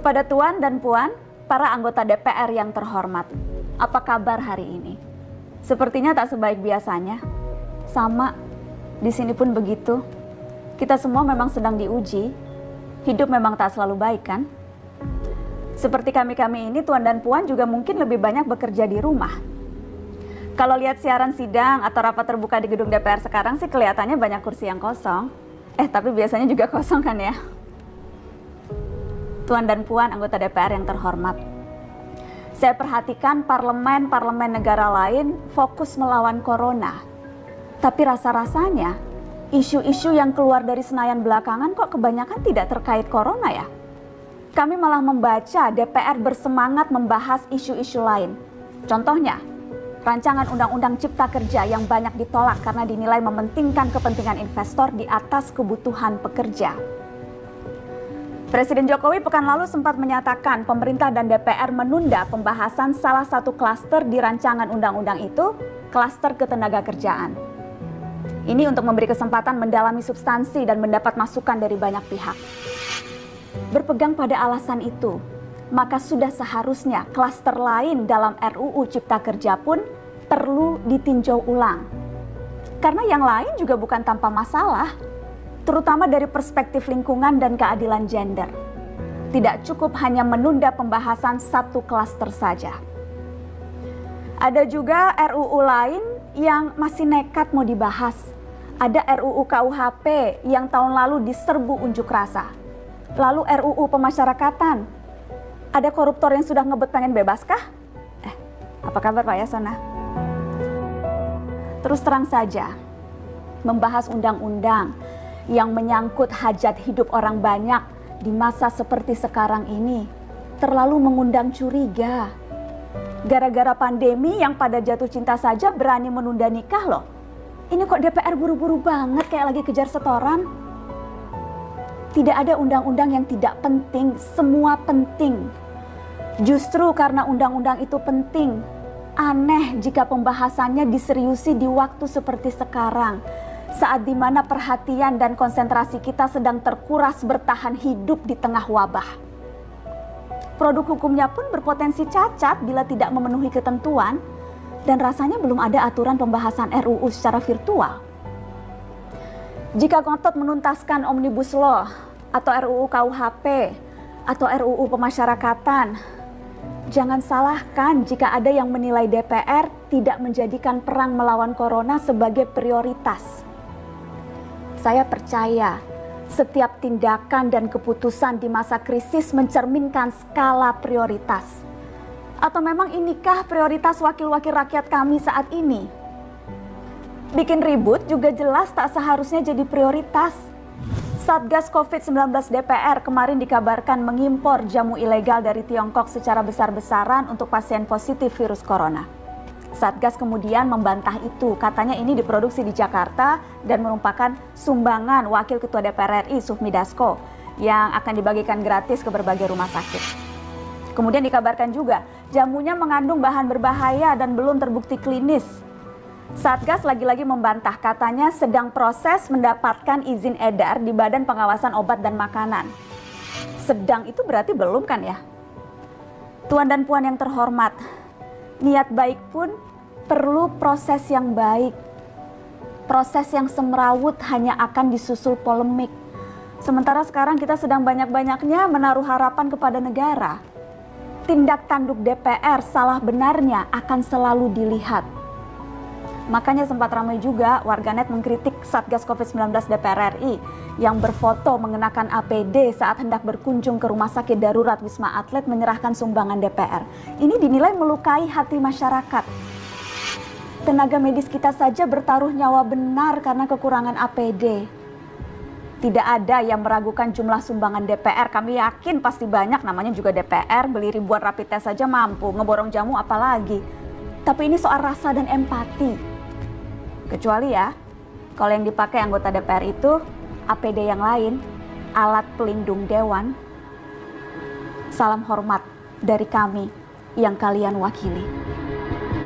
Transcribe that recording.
Kepada Tuan dan Puan, para anggota DPR yang terhormat, apa kabar hari ini? Sepertinya tak sebaik biasanya. Sama, di sini pun begitu. Kita semua memang sedang diuji. Hidup memang tak selalu baik, kan? Seperti kami-kami ini, Tuan dan Puan juga mungkin lebih banyak bekerja di rumah. Kalau lihat siaran sidang atau rapat terbuka di gedung DPR sekarang sih kelihatannya banyak kursi yang kosong. Tapi biasanya juga kosong kan ya? Tuan dan Puan anggota DPR yang terhormat, saya perhatikan parlemen negara lain fokus melawan corona. Tapi rasa-rasanya isu-isu yang keluar dari Senayan belakangan kok kebanyakan tidak terkait corona ya? Kami malah membaca DPR bersemangat membahas isu-isu lain. Contohnya, rancangan Undang-Undang Cipta Kerja yang banyak ditolak karena dinilai mementingkan kepentingan investor di atas kebutuhan pekerja. Presiden Jokowi pekan lalu sempat menyatakan pemerintah dan DPR menunda pembahasan salah satu klaster di rancangan undang-undang itu, klaster ketenagakerjaan. Ini untuk memberi kesempatan mendalami substansi dan mendapat masukan dari banyak pihak. Berpegang pada alasan itu, maka sudah seharusnya klaster lain dalam RUU Cipta Kerja pun perlu ditinjau ulang. Karena yang lain juga bukan tanpa masalah, terutama dari perspektif lingkungan dan keadilan gender. Tidak cukup hanya menunda pembahasan satu klaster saja. Ada juga RUU lain yang masih nekat mau dibahas. Ada RUU KUHP yang tahun lalu diserbu unjuk rasa. Lalu RUU pemasyarakatan. Ada koruptor yang sudah ngebet pengen bebas kah? Apa kabar Pak Yasona? Terus terang saja, membahas undang-undang yang menyangkut hajat hidup orang banyak di masa seperti sekarang ini terlalu mengundang curiga. Gara-gara pandemi yang pada jatuh cinta saja berani menunda nikah loh. Ini kok DPR buru-buru banget kayak lagi kejar setoran? Tidak ada undang-undang yang tidak penting, semua penting. Justru karena undang-undang itu penting, aneh jika pembahasannya diseriusi di waktu seperti sekarang. Saat dimana perhatian dan konsentrasi kita sedang terkuras bertahan hidup di tengah wabah. Produk hukumnya pun berpotensi cacat bila tidak memenuhi ketentuan, dan rasanya belum ada aturan pembahasan RUU secara virtual. Jika ngotot menuntaskan Omnibus Law, atau RUU KUHP, atau RUU pemasyarakatan, jangan salahkan jika ada yang menilai DPR tidak menjadikan perang melawan corona sebagai prioritas. Saya percaya setiap tindakan dan keputusan di masa krisis mencerminkan skala prioritas. Atau memang inikah prioritas wakil-wakil rakyat kami saat ini? Bikin ribut juga jelas tak seharusnya jadi prioritas. Satgas COVID-19 DPR kemarin dikabarkan mengimpor jamu ilegal dari Tiongkok secara besar-besaran untuk pasien positif virus corona. Satgas kemudian membantah itu, katanya ini diproduksi di Jakarta dan merupakan sumbangan Wakil Ketua DPR RI Sufmi Dasko yang akan dibagikan gratis ke berbagai rumah sakit. Kemudian dikabarkan juga jamunya mengandung bahan berbahaya dan belum terbukti klinis. Satgas lagi-lagi membantah, katanya sedang proses mendapatkan izin edar di Badan Pengawasan Obat dan Makanan. Sedang itu berarti belum kan ya? Tuan dan Puan yang terhormat, niat baik pun perlu proses yang baik. Proses yang semrawut hanya akan disusul polemik. Sementara sekarang kita sedang banyak-banyaknya menaruh harapan kepada negara. Tindak tanduk DPR salah benarnya akan selalu dilihat. Makanya sempat ramai juga warganet mengkritik Satgas COVID-19 DPR RI yang berfoto mengenakan APD saat hendak berkunjung ke rumah sakit darurat Wisma Atlet menyerahkan sumbangan DPR. Ini dinilai melukai hati masyarakat. Tenaga medis kita saja bertaruh nyawa benar karena kekurangan APD. Tidak ada yang meragukan jumlah sumbangan DPR. Kami yakin pasti banyak, namanya juga DPR, beli ribuan rapid test saja mampu, ngeborong jamu apalagi. Tapi ini soal rasa dan empati. Kecuali ya, kalau yang dipakai anggota DPR itu APD yang lain, alat pelindung dewan. Salam hormat dari kami yang kalian wakili.